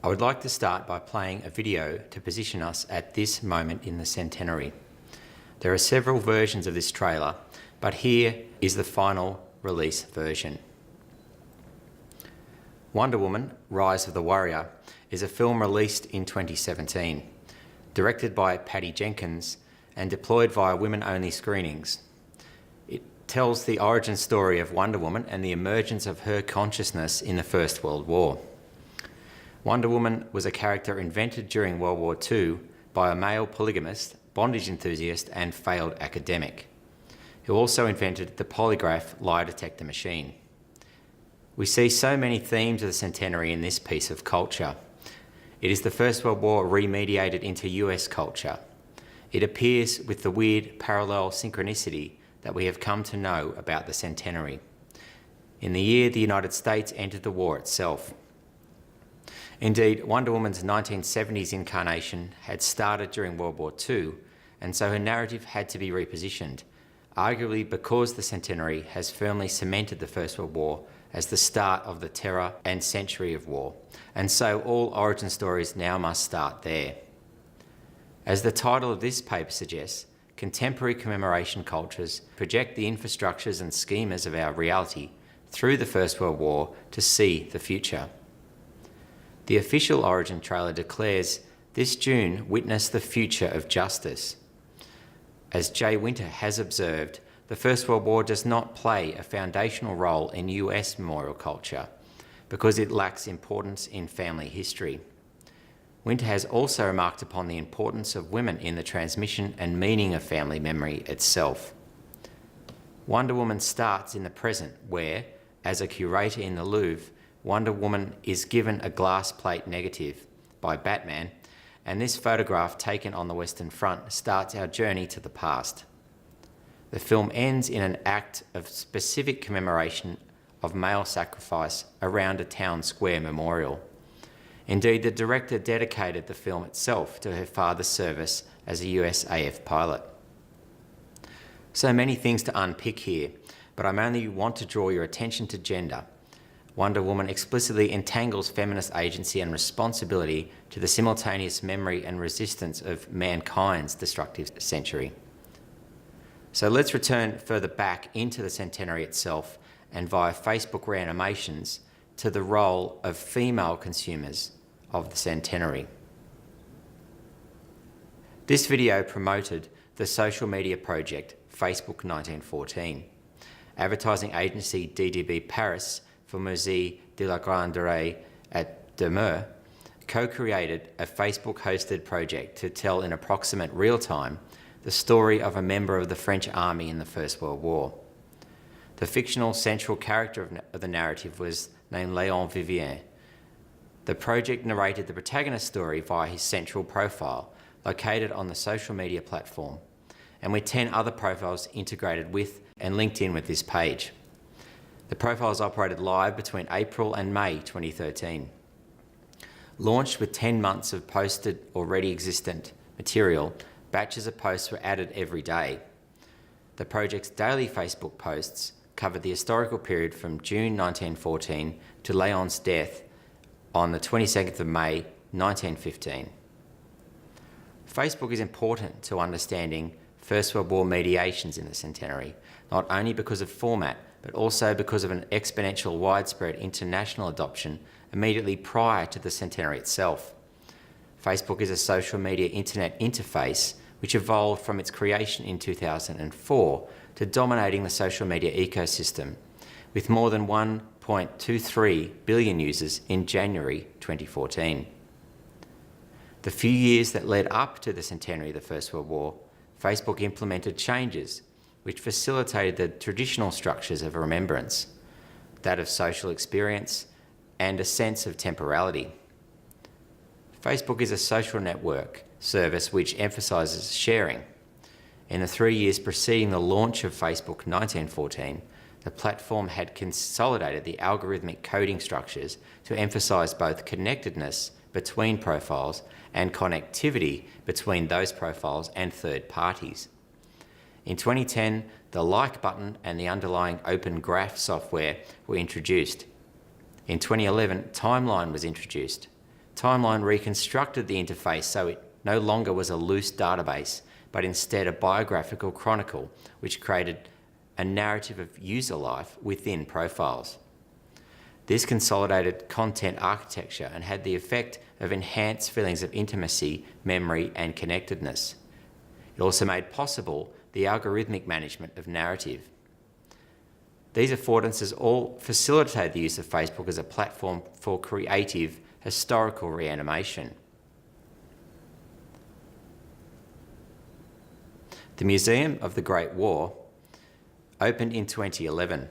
I would like to start by playing a video to position us at this moment in the centenary. There are several versions of this trailer, but here is the final release version. Wonder Woman: Rise of the Warrior is a film released in 2017, directed by Patty Jenkins and deployed via women-only screenings. It tells the origin story of Wonder Woman and the emergence of her consciousness in the First World War. Wonder Woman was a character invented during World War II by a male polygamist, bondage enthusiast and failed academic, who also invented the polygraph lie detector machine. We see so many themes of the centenary in this piece of culture. It is the First World War remediated into US culture. It appears with the weird parallel synchronicity that we have come to know about the centenary. In the year the United States entered the war itself. Indeed, Wonder Woman's 1970s incarnation had started during World War II, and so her narrative had to be repositioned, arguably because the centenary has firmly cemented the First World War as the start of the terror and century of war, and so all origin stories now must start there. As the title of this paper suggests, contemporary commemoration cultures project the infrastructures and schemas of our reality through the First World War to see the future. The official origin trailer declares, "This June witnessed the future of justice." As Jay Winter has observed, the First World War does not play a foundational role in US memorial culture because it lacks importance in family history. Winter has also remarked upon the importance of women in the transmission and meaning of family memory itself. Wonder Woman starts in the present where, as a curator in the Louvre, Wonder Woman is given a glass plate negative by Batman, and this photograph taken on the Western Front starts our journey to the past. The film ends in an act of specific commemoration of male sacrifice around a town square memorial. Indeed, the director dedicated the film itself to her father's service as a USAF pilot. So many things to unpick here, but I only want to draw your attention to gender. Wonder Woman explicitly entangles feminist agency and responsibility to the simultaneous memory and resistance of mankind's destructive century. So let's return further back into the centenary itself and via Facebook reanimations to the role of female consumers of the centenary. This video promoted the social media project Facebook 1914. Advertising agency DDB Paris for Musée de la Granderie at Demeure co-created a Facebook-hosted project to tell in approximate real time the story of a member of the French army in the First World War. The fictional central character of the narrative was named Léon Vivien. The project narrated the protagonist's story via his central profile, located on the social media platform, and with 10 other profiles integrated with and linked in with this page. The profiles operated live between April and May 2013. Launched with 10 months of posted already existent material, batches of posts were added every day. The project's daily Facebook posts covered the historical period from June 1914 to Léon's death on the 22nd of May 1915. Facebook is important to understanding First World War mediations in the centenary, not only because of format, but also because of an exponential widespread international adoption immediately prior to the centenary itself. Facebook is a social media internet interface which evolved from its creation in 2004 to dominating the social media ecosystem, with more than 1.23 billion users in January 2014. The few years that led up to the centenary of the First World War, Facebook implemented changes which facilitated the traditional structures of remembrance, that of social experience, and a sense of temporality. Facebook is a social network service which emphasises sharing. In the 3 years preceding the launch of Facebook 1914, the platform had consolidated the algorithmic coding structures to emphasise both connectedness between profiles and connectivity between those profiles and third parties. In 2010, the like button and the underlying open graph software were introduced. In 2011, Timeline was introduced. Timeline reconstructed the interface so it no longer was a loose database, but instead a biographical chronicle which created a narrative of user life within profiles. This consolidated content architecture and had the effect of enhanced feelings of intimacy, memory, and connectedness. It also made possible the algorithmic management of narrative. These affordances all facilitate the use of Facebook as a platform for creative historical reanimation. The Museum of the Great War opened in 2011.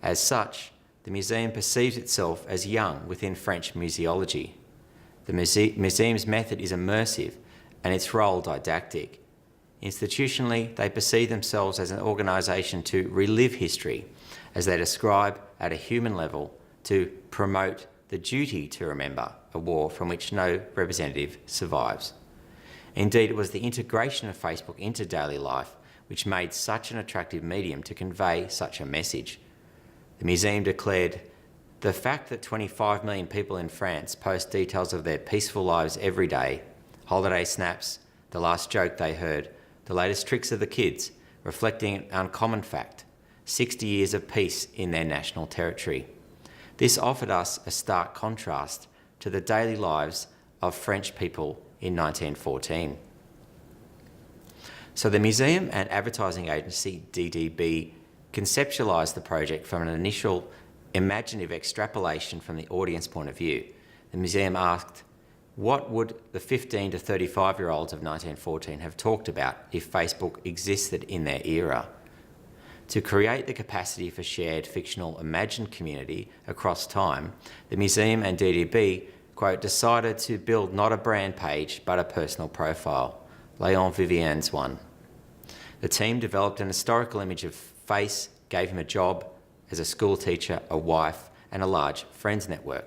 As such, the museum perceives itself as young within French museology. The museum's method is immersive and its role didactic. Institutionally, they perceive themselves as an organisation to relive history, as they describe at a human level to promote the duty to remember a war from which no representative survives. Indeed, it was the integration of Facebook into daily life which made such an attractive medium to convey such a message. The museum declared, "The fact that 25 million people in France post details of their peaceful lives every day, holiday snaps, the last joke they heard, the latest tricks of the kids, reflecting an uncommon fact, 60 years of peace in their national territory. This offered us a stark contrast to the daily lives of French people in 1914. So the museum and advertising agency DDB conceptualised the project from an initial imaginative extrapolation from the audience point of view. The museum asked, what would the 15 to 35-year-olds of 1914 have talked about if Facebook existed in their era? To create the capacity for shared fictional imagined community across time, the museum and DDB, quote, decided to build not a brand page but a personal profile, Léon Vivien's one. The team developed an historical image of face, gave him a job as a school teacher, a wife, and a large friends network.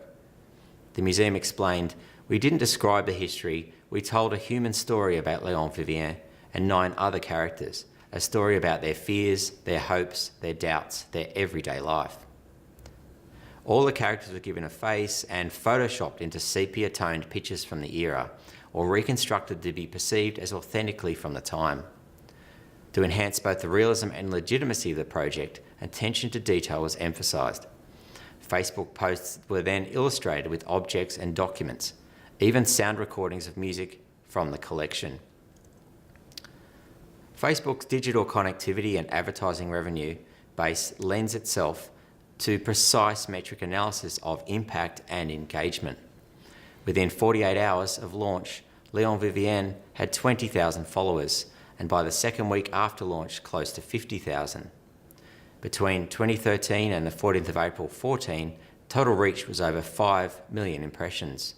The museum explained, we didn't describe the history, we told a human story about Léon Vivien and 9 other characters, a story about their fears, their hopes, their doubts, their everyday life. All the characters were given a face and photoshopped into sepia-toned pictures from the era, or reconstructed to be perceived as authentically from the time. To enhance both the realism and legitimacy of the project, attention to detail was emphasised. Facebook posts were then illustrated with objects and documents, even sound recordings of music from the collection. Facebook's digital connectivity and advertising revenue base lends itself to precise metric analysis of impact and engagement. Within 48 hours of launch, Léon Vivien had 20,000 followers, and by the second week after launch, close to 50,000. Between 2013 and the 14th of April 14, total reach was over 5 million impressions.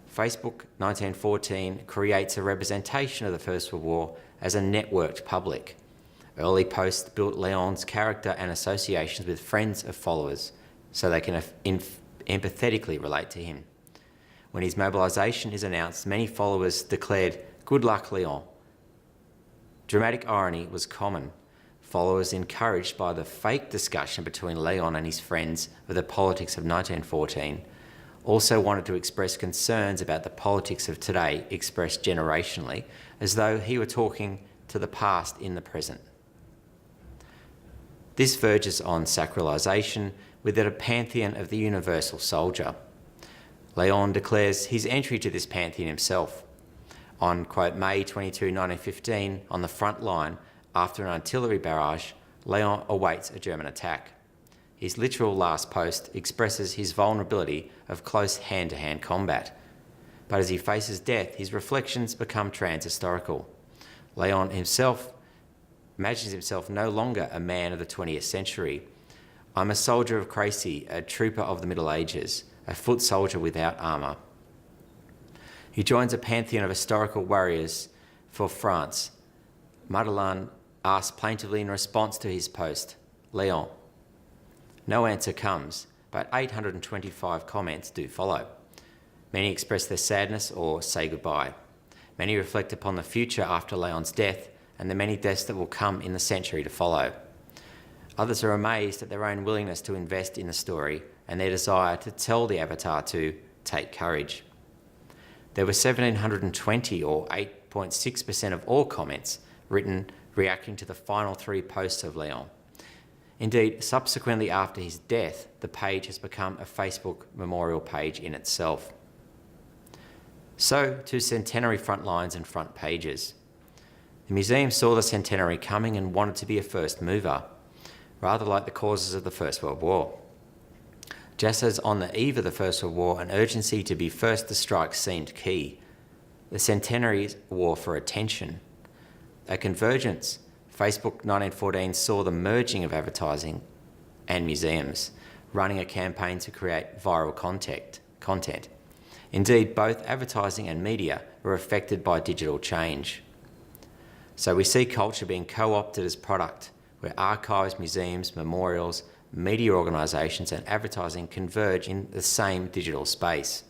Facebook 1914 creates a representation of the First World War as a networked public. Early posts built Léon's character and associations with friends of followers so they can empathetically relate to him. When his mobilisation is announced, many followers declared, "Good luck, Léon." Dramatic irony was common. Followers encouraged by the fake discussion between Léon and his friends of the politics of 1914 also wanted to express concerns about the politics of today expressed generationally, as though he were talking to the past in the present. This verges on sacralisation within a pantheon of the universal soldier. Léon declares his entry to this pantheon himself. On, quote, May 22, 1915, on the front line, after an artillery barrage, Léon awaits a German attack. His literal last post expresses his vulnerability of close hand-to-hand combat. But as he faces death, his reflections become trans-historical. Léon himself imagines himself no longer a man of the 20th century. I'm a soldier of Crécy, a trooper of the Middle Ages, a foot soldier without armour. He joins a pantheon of historical warriors for France. Madeleine asks plaintively in response to his post, Léon. No answer comes, but 825 comments do follow. Many express their sadness or say goodbye. Many reflect upon the future after Léon's death and the many deaths that will come in the century to follow. Others are amazed at their own willingness to invest in the story and their desire to tell the avatar to take courage. There were 1,720 or 8.6% of all comments written reacting to the final 3 posts of Leon. Indeed, subsequently after his death, the page has become a Facebook memorial page in itself. So to centenary front lines and front pages. The museum saw the centenary coming and wanted to be a first mover, rather like the causes of the First World War. Just as on the eve of the First World War, an urgency to be first to strike seemed key, the centenary's war for attention. A convergence, Facebook 1914 saw the merging of advertising and museums, running a campaign to create viral content. Indeed, both advertising and media were affected by digital change. So we see culture being co-opted as product, where archives, museums, memorials, media organisations and advertising converge in the same digital space.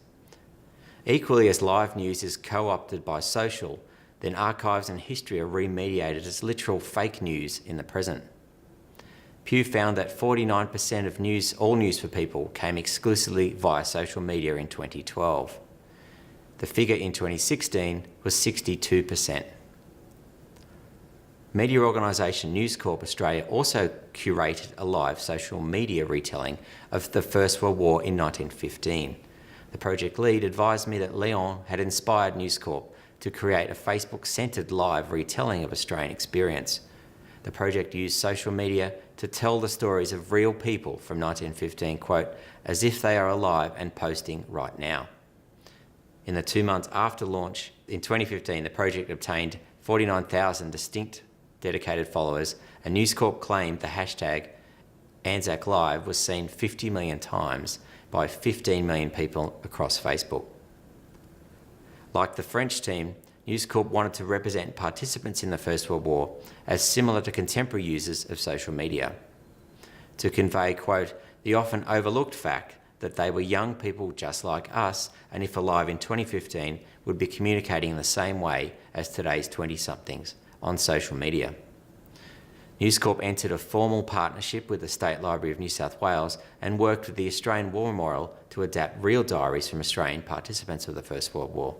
Equally, as live news is co-opted by social, then archives and history are remediated as literal fake news in the present. Pew found that 49% of all news for people came exclusively via social media in 2012. The figure in 2016 was 62%. Media organisation News Corp Australia also curated a live social media retelling of the First World War in 1915. The project lead advised me that Leon had inspired News Corp to create a Facebook-centred live retelling of Australian experience. The project used social media to tell the stories of real people from 1915, quote, as if they are alive and posting right now. In the 2 months after launch, in 2015, the project obtained 49,000 distinct dedicated followers, and News Corp claimed the hashtag Anzac Live was seen 50 million times by 15 million people across Facebook. Like the French team, News Corp wanted to represent participants in the First World War as similar to contemporary users of social media, to convey, quote, the often overlooked fact that they were young people just like us, and if alive in 2015, would be communicating in the same way as today's 20-somethings on social media. News Corp entered a formal partnership with the State Library of New South Wales and worked with the Australian War Memorial to adapt real diaries from Australian participants of the First World War.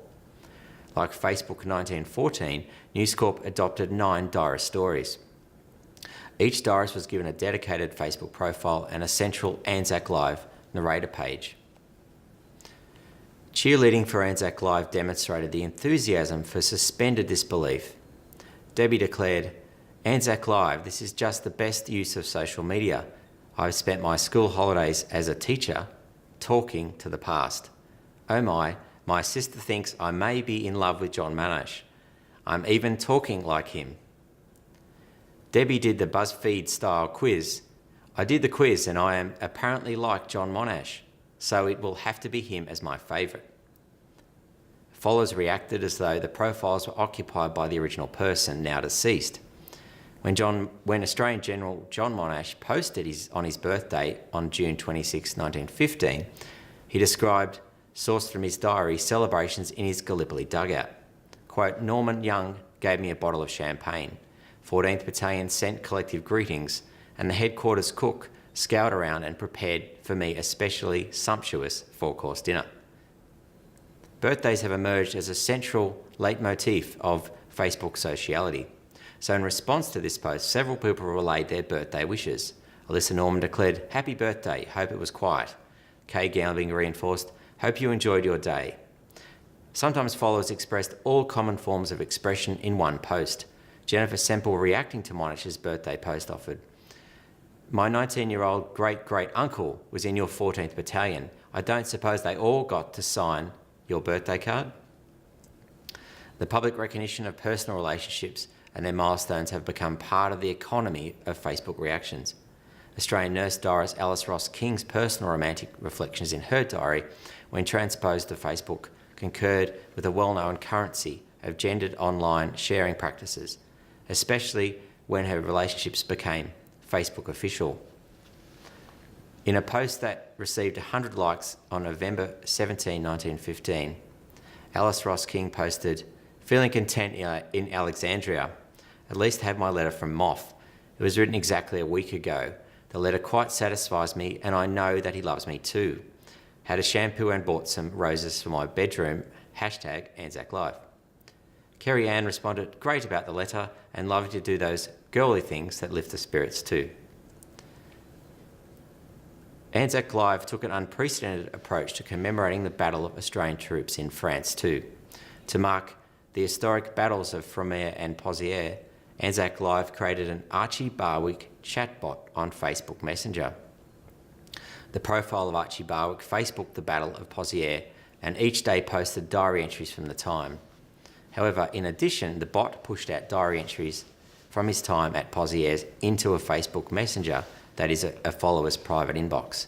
Like Facebook 1914, News Corp adopted 9 diarist stories. Each diarist was given a dedicated Facebook profile and a central Anzac Live narrator page. Cheerleading for Anzac Live demonstrated the enthusiasm for suspended disbelief. Debbie declared, Anzac Live, this is just the best use of social media. I've spent my school holidays as a teacher talking to the past. Oh my sister thinks I may be in love with John Monash. I'm even talking like him. Debbie did the BuzzFeed style quiz. I did the quiz and I am apparently like John Monash, so it will have to be him as my favourite. Followers reacted as though the profiles were occupied by the original person, now deceased. When Australian General John Monash posted on his birthday on June 26, 1915, he described, sourced from his diary, celebrations in his Gallipoli dugout. Quote, Norman Young gave me a bottle of champagne. 14th Battalion sent collective greetings, and the headquarters cook scoured around and prepared for me a specially sumptuous 4-course dinner. Birthdays have emerged as a central leitmotif of Facebook sociality. So in response to this post, several people relayed their birthday wishes. Alyssa Norman declared, happy birthday, hope it was quiet. Kay Gowling reinforced, hope you enjoyed your day. Sometimes followers expressed all common forms of expression in one post. Jennifer Semple, reacting to Monash's birthday post, offered, my 19-year-old great-great-uncle was in your 14th Battalion. I don't suppose they all got to sign your birthday card? The public recognition of personal relationships and their milestones have become part of the economy of Facebook reactions. Australian nurse diarist Alice Ross King's personal romantic reflections in her diary, when transposed to Facebook, concurred with a well-known currency of gendered online sharing practices, especially when her relationships became Facebook official. In a post that received 100 likes on November 17, 1915, Alice Ross King posted, feeling content in Alexandria, at least have my letter from Moth. It was written exactly a week ago. The letter quite satisfies me and I know that he loves me too. Had a shampoo and bought some roses for my bedroom, #AnzacLive. Kerry Ann responded, great about the letter and loving to do those girly things that lift the spirits too. Anzac Live took an unprecedented approach to commemorating the Battle of Australian troops in France too. To mark the historic battles of Fromelles and Pozières, Anzac Live created an Archie Barwick chatbot on Facebook Messenger. The profile of Archie Barwick Facebooked the Battle of Pozières and each day posted diary entries from the time. However, in addition, the bot pushed out diary entries from his time at Pozières into a Facebook Messenger that is a follower's private inbox.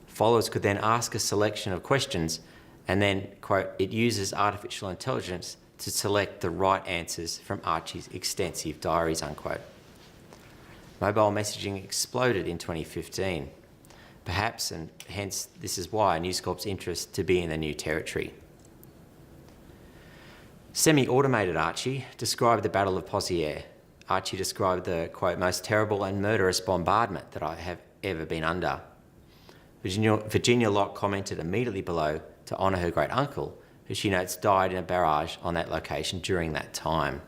Followers could then ask a selection of questions and then, quote, it uses artificial intelligence to select the right answers from Archie's extensive diaries, unquote. Mobile messaging exploded in 2015. Perhaps, and hence this is why, News Corp's interest to be in the new territory. Semi-automated Archie described the Battle of Pozières. Archie described the, quote, most terrible and murderous bombardment that I have ever been under. Virginia Locke commented immediately below to honour her great uncle, who she notes died in a barrage on that location during that time.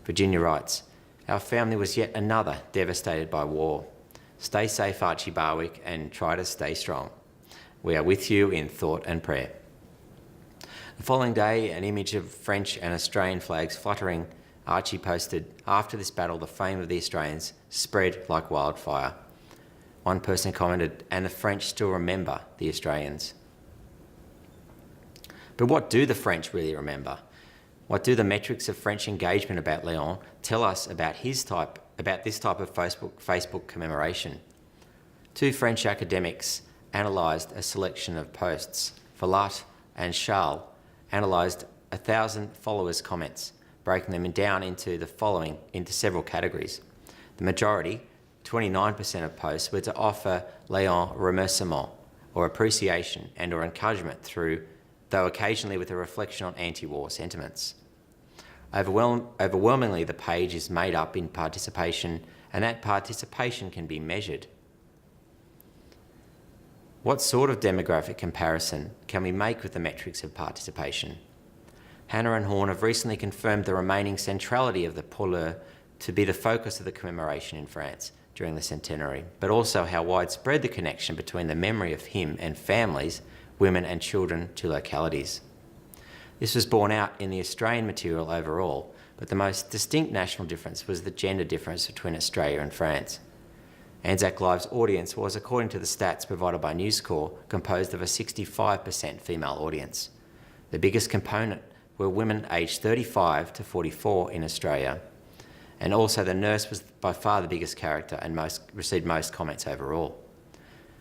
Virginia writes, our family was yet another devastated by war. Stay safe, Archie Barwick, and try to stay strong. We are with you in thought and prayer. The following day, an image of French and Australian flags fluttering, Archie posted, after this battle, the fame of the Australians spread like wildfire. One person commented, and the French still remember the Australians. But what do the French really remember? What do the metrics of French engagement about Léon tell us about this type of Facebook commemoration? Two French academics analysed a selection of posts. Verlat and Charles analysed 1,000 followers' comments, breaking them down into several categories. The majority, 29% of posts, were to offer Léon remerciement, or appreciation and or encouragement though occasionally with a reflection on anti-war sentiments. Overwhelmingly, the page is made up in participation, and that participation can be measured. What sort of demographic comparison can we make with the metrics of participation? Hannah and Horn have recently confirmed the remaining centrality of the Pouleur to be the focus of the commemoration in France during the centenary, but also how widespread the connection between the memory of him and families, women and children to localities. This was borne out in the Australian material overall, but the most distinct national difference was the gender difference between Australia and France. Anzac Live's audience was, according to the stats provided by News Corp, composed of a 65% female audience. The biggest component were women aged 35 to 44 in Australia, and also the nurse was by far the biggest character and received most comments overall.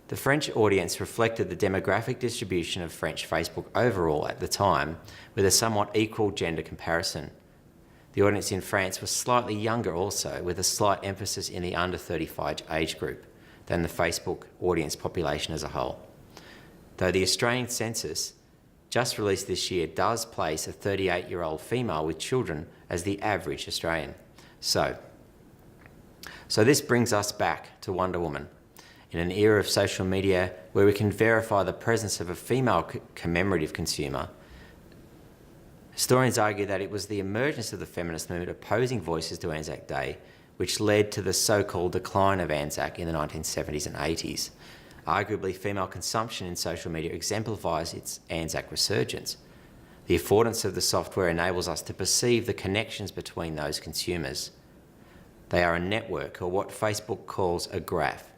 The French audience reflected the demographic distribution of French Facebook overall at the time, with a somewhat equal gender comparison. The audience in France was slightly younger also, with a slight emphasis in the under 35 age group than the Facebook audience population as a whole. Though the Australian census, just released this year, does place a 38-year-old female with children as the average Australian. So this brings us back to Wonder Woman. In an era of social media where we can verify the presence of a female commemorative consumer, historians argue that it was the emergence of the feminist movement opposing voices to Anzac Day which led to the so-called decline of Anzac in the 1970s and 80s. Arguably, female consumption in social media exemplifies its Anzac resurgence. The affordance of the software enables us to perceive the connections between those consumers. They are a network, or what Facebook calls a graph.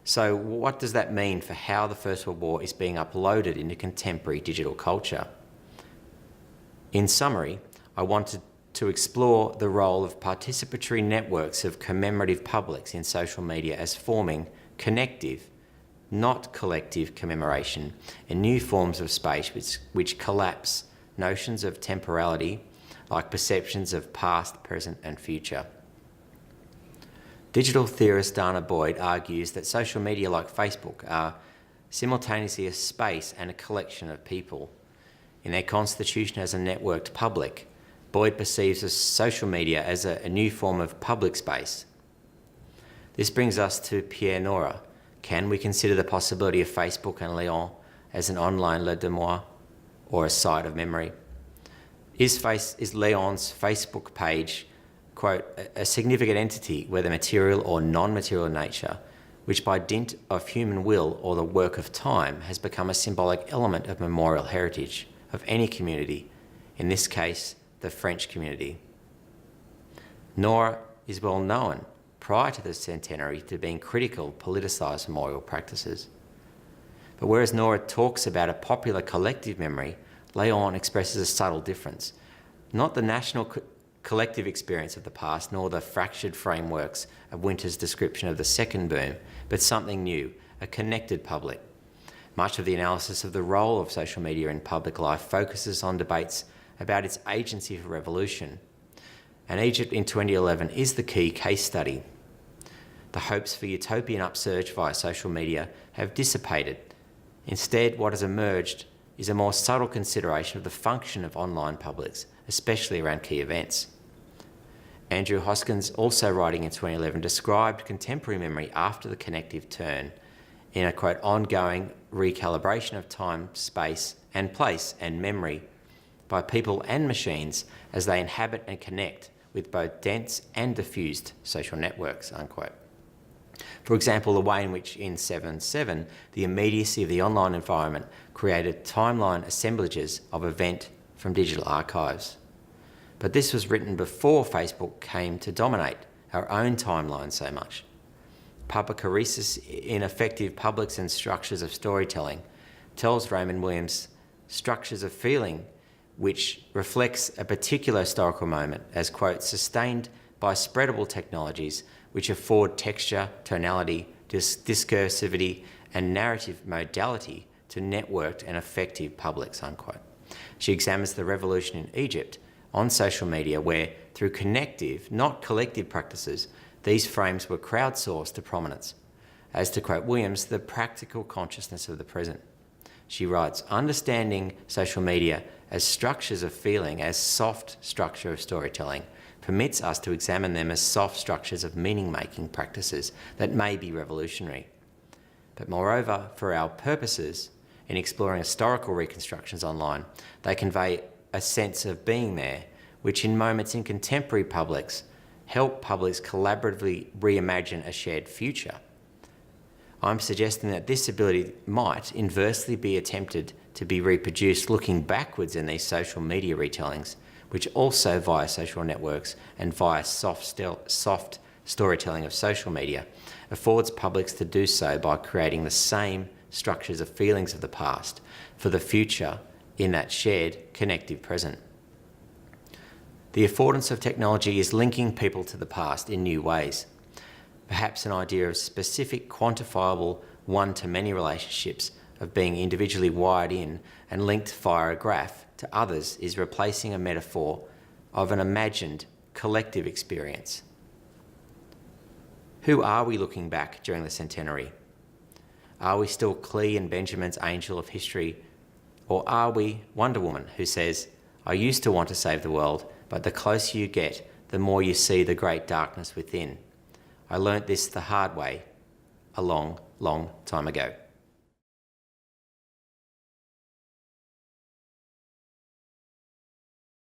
So what does that mean for how the First World War is being uploaded into contemporary digital culture? In summary, I wanted to explore the role of participatory networks of commemorative publics in social media as forming connective, not collective commemoration in new forms of space which collapse notions of temporality like perceptions of past, present and future. Digital theorist Dana Boyd argues that social media like Facebook are simultaneously a space and a collection of people. In their constitution as a networked public, Boyd perceives social media as a new form of public space. This brings us to Pierre Nora. Can we consider the possibility of Facebook and Léon as an online le demeure or a site of memory? Is Leon's Facebook page, quote, a significant entity, whether material or non-material in nature, which by dint of human will or the work of time has become a symbolic element of memorial heritage of any community, in this case, the French community? Nora is well known prior to the centenary to being critical, politicised memorial practices. But whereas Nora talks about a popular collective memory, Leon expresses a subtle difference. Not the national collective experience of the past, nor the fractured frameworks of Winter's description of the second boom, but something new, a connected public. Much of the analysis of the role of social media in public life focuses on debates about its agency for revolution. And Egypt in 2011 is the key case study. The hopes for utopian upsurge via social media have dissipated. Instead, what has emerged is a more subtle consideration of the function of online publics, especially around key events. Andrew Hoskins, also writing in 2011, described contemporary memory after the connective turn in a, quote, ongoing recalibration of time, space and place and memory by people and machines as they inhabit and connect with both dense and diffused social networks, unquote. For example, the way in which in 7/7, the immediacy of the online environment created timeline assemblages of event from digital archives. But this was written before Facebook came to dominate our own timeline so much. Papachoresis in effective publics and structures of storytelling tells Raymond Williams structures of feeling which reflects a particular historical moment as, quote, sustained by spreadable technologies which afford texture, tonality, discursivity and narrative modality to networked and effective publics, unquote. She examines the revolution in Egypt on social media where, through connective, not collective practices, these frames were crowdsourced to prominence, as, to quote Williams, the practical consciousness of the present. She writes, understanding social media as structures of feeling, as soft structure of storytelling, permits us to examine them as soft structures of meaning-making practices that may be revolutionary. But moreover, for our purposes, in exploring historical reconstructions online, they convey a sense of being there, which in moments in contemporary publics help publics collaboratively reimagine a shared future. I'm suggesting that this ability might inversely be attempted to be reproduced looking backwards in these social media retellings, which also via social networks and via soft storytelling of social media affords publics to do so by creating the same structures of feelings of the past for the future in that shared connective present. The affordance of technology is linking people to the past in new ways. Perhaps an idea of specific, quantifiable one-to-many relationships of being individually wired in and linked via a graph to others is replacing a metaphor of an imagined collective experience. Who are we looking back during the centenary? Are we still Clee and Benjamin's angel of history? Or are we Wonder Woman who says, I used to want to save the world, but the closer you get, the more you see the great darkness within. I learnt this the hard way a long, long time ago.